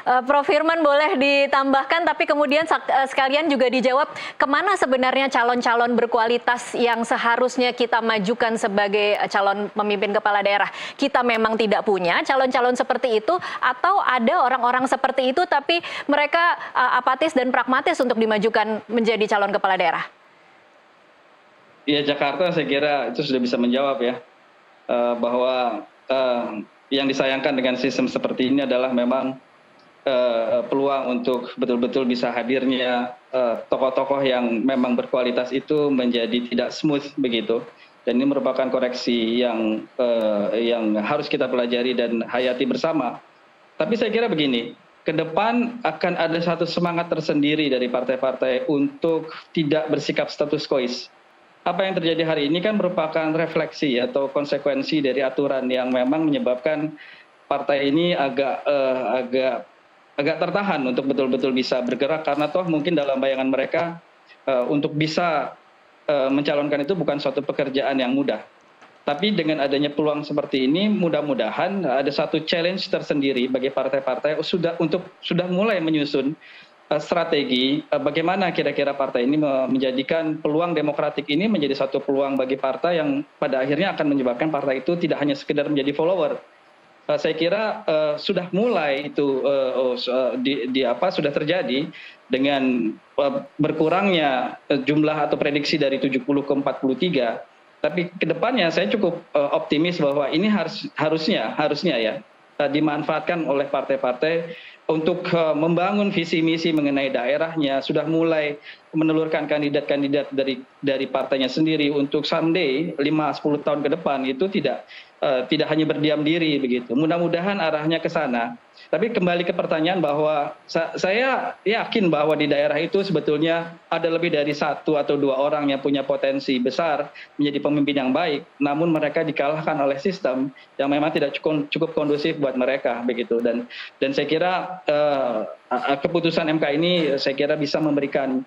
Prof. Firman boleh ditambahkan, tapi kemudian sekalian juga dijawab kemana sebenarnya calon-calon berkualitas yang seharusnya kita majukan sebagai calon pemimpin kepala daerah. Kita memang tidak punya calon-calon seperti itu, atau ada orang-orang seperti itu tapi mereka apatis dan pragmatis untuk dimajukan menjadi calon kepala daerah? Ya, Jakarta saya kira itu sudah bisa menjawab ya, bahwa yang disayangkan dengan sistem seperti ini adalah memang peluang untuk betul-betul bisa hadirnya tokoh-tokoh yang memang berkualitas itu menjadi tidak smooth begitu. Dan ini merupakan koreksi yang harus kita pelajari dan hayati bersama. Tapi saya kira begini, ke depan akan ada satu semangat tersendiri dari partai-partai untuk tidak bersikap status quois. Apa yang terjadi hari ini kan merupakan refleksi atau konsekuensi dari aturan yang memang menyebabkan partai ini agak tertahan untuk betul-betul bisa bergerak, karena toh mungkin dalam bayangan mereka untuk bisa mencalonkan itu bukan suatu pekerjaan yang mudah. Tapi dengan adanya peluang seperti ini, mudah-mudahan ada satu challenge tersendiri bagi partai-partai sudah mulai menyusun strategi bagaimana kira-kira partai ini menjadikan peluang demokratik ini menjadi satu peluang bagi partai yang pada akhirnya akan menyebabkan partai itu tidak hanya sekedar menjadi follower. Saya kira sudah mulai itu sudah terjadi dengan berkurangnya jumlah atau prediksi dari 70 ke 43. Tapi kedepannya saya cukup optimis bahwa ini harusnya ya dimanfaatkan oleh partai-partai untuk membangun visi misi mengenai daerahnya, sudah mulai menelurkan kandidat-kandidat dari partainya sendiri untuk someday 5-10 tahun ke depan itu tidak hanya berdiam diri begitu. Mudah-mudahan arahnya ke sana. Tapi kembali ke pertanyaan bahwa saya yakin bahwa di daerah itu sebetulnya ada lebih dari 1 atau 2 orang yang punya potensi besar menjadi pemimpin yang baik, namun mereka dikalahkan oleh sistem yang memang tidak cukup kondusif buat mereka begitu. Dan saya kira keputusan MK ini saya kira bisa memberikan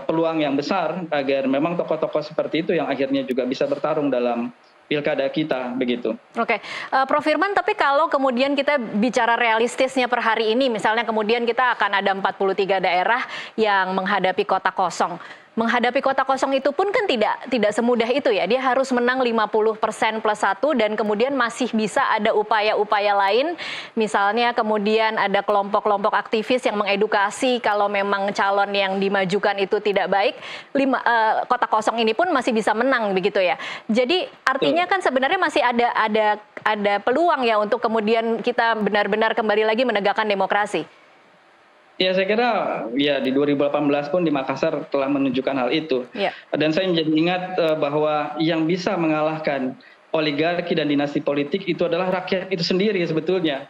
peluang yang besar agar memang tokoh-tokoh seperti itu yang akhirnya juga bisa bertarung dalam pilkada kita begitu. Oke, Prof. Firman, tapi kalau kemudian kita bicara realistisnya per hari ini, misalnya kemudian kita akan ada 43 daerah yang menghadapi kota kosong. Menghadapi kota kosong itu pun kan tidak semudah itu ya. Dia harus menang 50% plus 1 dan kemudian masih bisa ada upaya-upaya lain. Misalnya kemudian ada kelompok-kelompok aktivis yang mengedukasi kalau memang calon yang dimajukan itu tidak baik. Kota kosong ini pun masih bisa menang begitu ya. Jadi artinya kan sebenarnya masih ada peluang ya untuk kemudian kita benar-benar kembali lagi menegakkan demokrasi. Ya, saya kira ya di 2018 pun di Makassar telah menunjukkan hal itu. Ya. Dan saya menjadi ingat bahwa yang bisa mengalahkan oligarki dan dinasti politik itu adalah rakyat itu sendiri sebetulnya.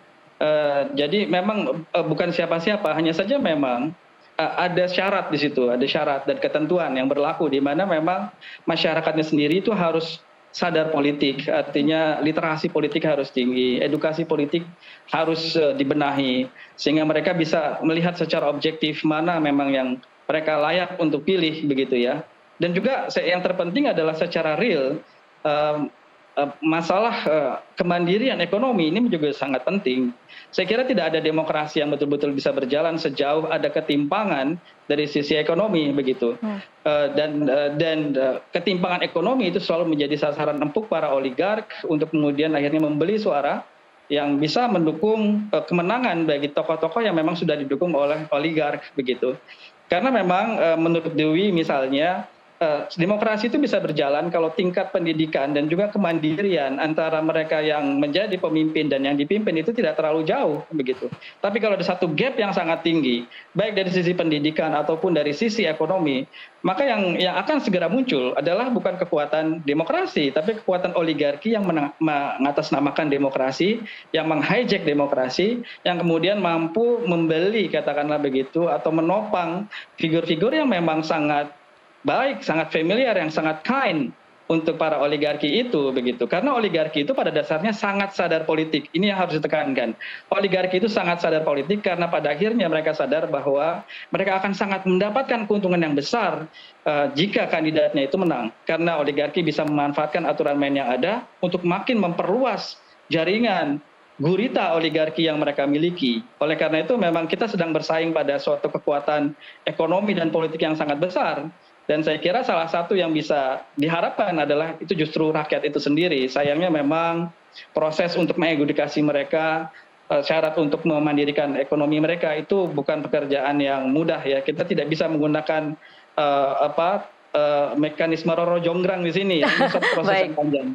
Jadi memang bukan siapa-siapa, hanya saja memang ada syarat di situ, ada syarat dan ketentuan yang berlaku di mana memang masyarakatnya sendiri itu harus sadar politik, artinya literasi politik harus tinggi, edukasi politik harus dibenahi, sehingga mereka bisa melihat secara objektif mana memang yang mereka layak untuk pilih begitu ya. Dan juga yang terpenting adalah secara real, masalah kemandirian ekonomi ini juga sangat penting. Saya kira tidak ada demokrasi yang betul-betul bisa berjalan sejauh ada ketimpangan dari sisi ekonomi begitu. Dan ketimpangan ekonomi itu selalu menjadi sasaran empuk para oligark untuk kemudian akhirnya membeli suara yang bisa mendukung kemenangan bagi tokoh-tokoh yang memang sudah didukung oleh oligark begitu. Karena memang menurut Dewi misalnya demokrasi itu bisa berjalan kalau tingkat pendidikan dan juga kemandirian antara mereka yang menjadi pemimpin dan yang dipimpin itu tidak terlalu jauh begitu. Tapi kalau ada satu gap yang sangat tinggi, baik dari sisi pendidikan ataupun dari sisi ekonomi, maka yang akan segera muncul adalah bukan kekuatan demokrasi, tapi kekuatan oligarki yang mengatasnamakan demokrasi, yang menghijack demokrasi, yang kemudian mampu membeli katakanlah begitu atau menopang figur-figur yang memang sangat baik, sangat familiar, yang sangat kind untuk para oligarki itu begitu. Karena oligarki itu pada dasarnya sangat sadar politik. Ini yang harus ditekankan. Oligarki itu sangat sadar politik karena pada akhirnya mereka sadar bahwa mereka akan sangat mendapatkan keuntungan yang besar jika kandidatnya itu menang. Karena oligarki bisa memanfaatkan aturan main yang ada untuk makin memperluas jaringan gurita oligarki yang mereka miliki. Oleh karena itu memang kita sedang bersaing pada suatu kekuatan ekonomi dan politik yang sangat besar. Dan saya kira salah satu yang bisa diharapkan adalah itu justru rakyat itu sendiri. Sayangnya memang proses untuk mengedukasi mereka, syarat untuk memandirikan ekonomi mereka itu bukan pekerjaan yang mudah ya. Kita tidak bisa menggunakan mekanisme roro jonggrang di sini. Ini suatu proses yang panjang.